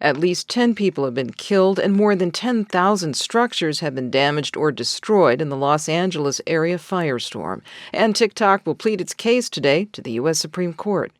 At least 10 people have been killed and more than 10,000 structures have been damaged or destroyed in the Los Angeles area firestorm. And TikTok will plead its case today to the U.S. Supreme Court.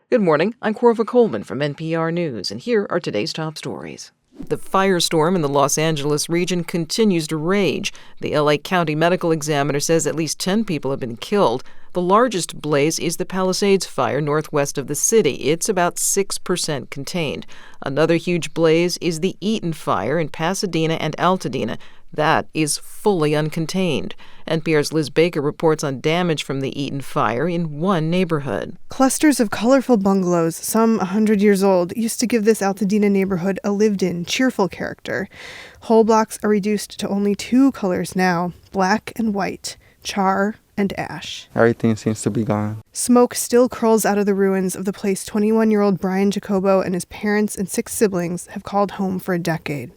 Good morning, I'm Corva Coleman from NPR News, and here are today's top stories. The firestorm in the Los Angeles region continues to rage. The L.A. County Medical Examiner says at least 10 people have been killed. The largest blaze is the Palisades fire northwest of the city. It's about 6% contained. Another huge blaze is the Eaton fire in Pasadena and Altadena. That is fully uncontained. NPR's Liz Baker reports on damage from the Eaton fire in one neighborhood. Clusters of colorful bungalows, some 100 years old, used to give this Altadena neighborhood a lived-in, cheerful character. Whole blocks are reduced to only two colors now, black and white, char and ash. Everything seems to be gone. Smoke still curls out of the ruins of the place 21-year-old Brian Jacobo and his parents and 6 siblings have called home for a decade.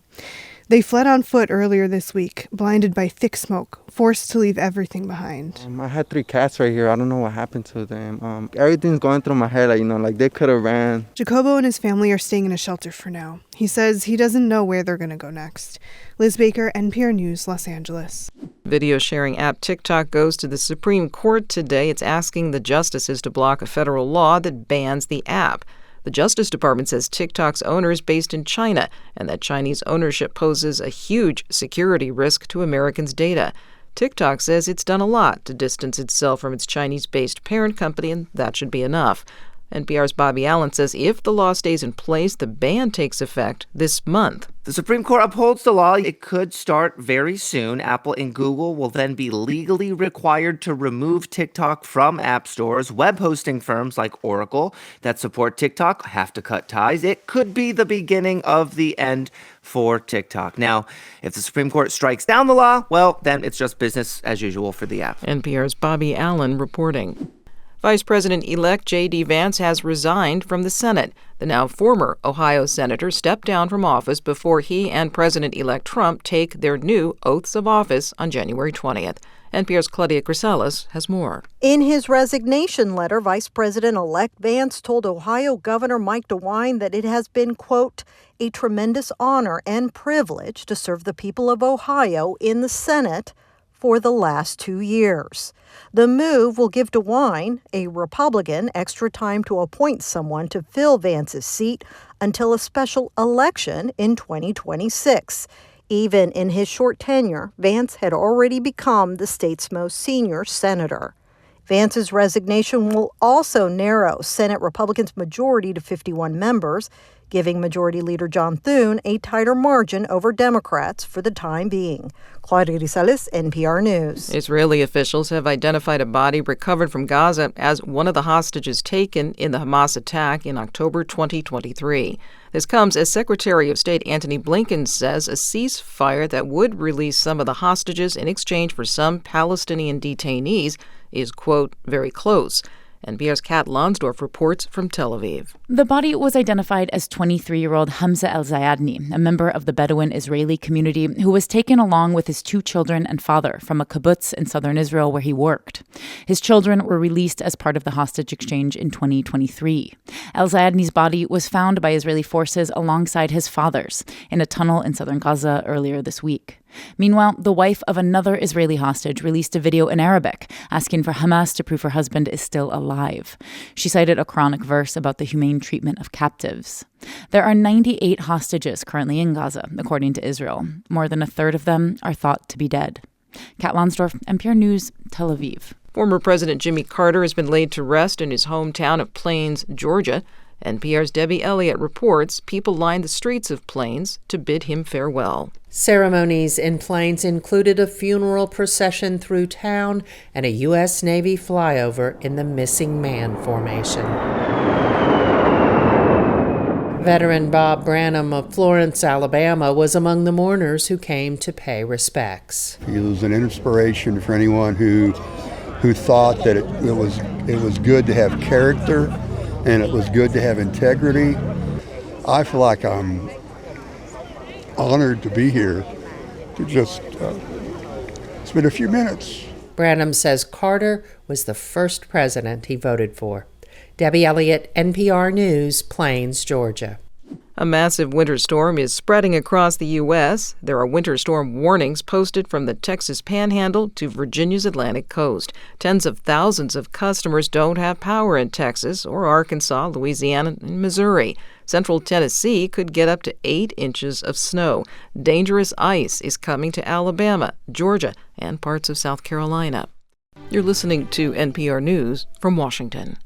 They fled on foot earlier this week, blinded by thick smoke, forced to leave everything behind. I had 3 cats right here. I don't know what happened to them. Everything's going through my head, like they could have ran. Jacobo and his family are staying in a shelter for now. He says he doesn't know where they're going to go next. Liz Baker, NPR News, Los Angeles. Video sharing app TikTok goes to the Supreme Court today. It's asking the justices to block a federal law that bans the app. The Justice Department says TikTok's owner is based in China and that Chinese ownership poses a huge security risk to Americans' data. TikTok says it's done a lot to distance itself from its Chinese-based parent company, and that should be enough. NPR's Bobby Allen says if the law stays in place, the ban takes effect this month. The Supreme Court upholds the law. It could start very soon. Apple and Google will then be legally required to remove TikTok from app stores. Web hosting firms like Oracle that support TikTok have to cut ties. It could be the beginning of the end for TikTok. Now, if the Supreme Court strikes down the law, well, then it's just business as usual for the app. NPR's Bobby Allen reporting. Vice President-elect J.D. Vance has resigned from the Senate. The now former Ohio senator stepped down from office before he and President-elect Trump take their new oaths of office on January 20th. NPR's Claudia Grisales has more. In his resignation letter, Vice President-elect Vance told Ohio Governor Mike DeWine that it has been, quote, a tremendous honor and privilege to serve the people of Ohio in the Senate for the last 2 years. The move will give DeWine, a Republican, extra time to appoint someone to fill Vance's seat until a special election in 2026. Even in his short tenure, Vance had already become the state's most senior senator. Vance's resignation will also narrow Senate Republicans' majority to 51 members, giving Majority Leader John Thune a tighter margin over Democrats for the time being. Claudia Grisales, NPR News. Israeli officials have identified a body recovered from Gaza as one of the hostages taken in the Hamas attack in October 2023. This comes as Secretary of State Antony Blinken says a ceasefire that would release some of the hostages in exchange for some Palestinian detainees is, quote, very close. NPR's Kat Lonsdorf reports from Tel Aviv. The body was identified as 23-year-old Hamza El-Zayadni, a member of the Bedouin Israeli community who was taken along with his 2 children and father from a kibbutz in southern Israel where he worked. His children were released as part of the hostage exchange in 2023. El-Zayadni's body was found by Israeli forces alongside his father's in a tunnel in southern Gaza earlier this week. Meanwhile, the wife of another Israeli hostage released a video in Arabic asking for Hamas to prove her husband is still alive. She cited a Quranic verse about the humane treatment of captives. There are 98 hostages currently in Gaza, according to Israel. More than a third of them are thought to be dead. Kat Lonsdorf, NPR News, Tel Aviv. Former President Jimmy Carter has been laid to rest in his hometown of Plains, Georgia. NPR's Debbie Elliott reports people lined the streets of Plains to bid him farewell. Ceremonies in Plains included a funeral procession through town and a U.S. Navy flyover in the Missing Man formation. Veteran Bob Branham of Florence, Alabama, was among the mourners who came to pay respects. He was an inspiration for anyone who thought that it was good to have character and it was good to have integrity. I feel like I'm honored to be here to just spend a few minutes. Branham says Carter was the first president he voted for. Debbie Elliott, NPR News, Plains, Georgia. A massive winter storm is spreading across the U.S. There are winter storm warnings posted from the Texas Panhandle to Virginia's Atlantic coast. Tens of thousands of customers don't have power in Texas or Arkansas, Louisiana, and Missouri. Central Tennessee could get up to 8 inches of snow. Dangerous ice is coming to Alabama, Georgia, and parts of South Carolina. You're listening to NPR News from Washington.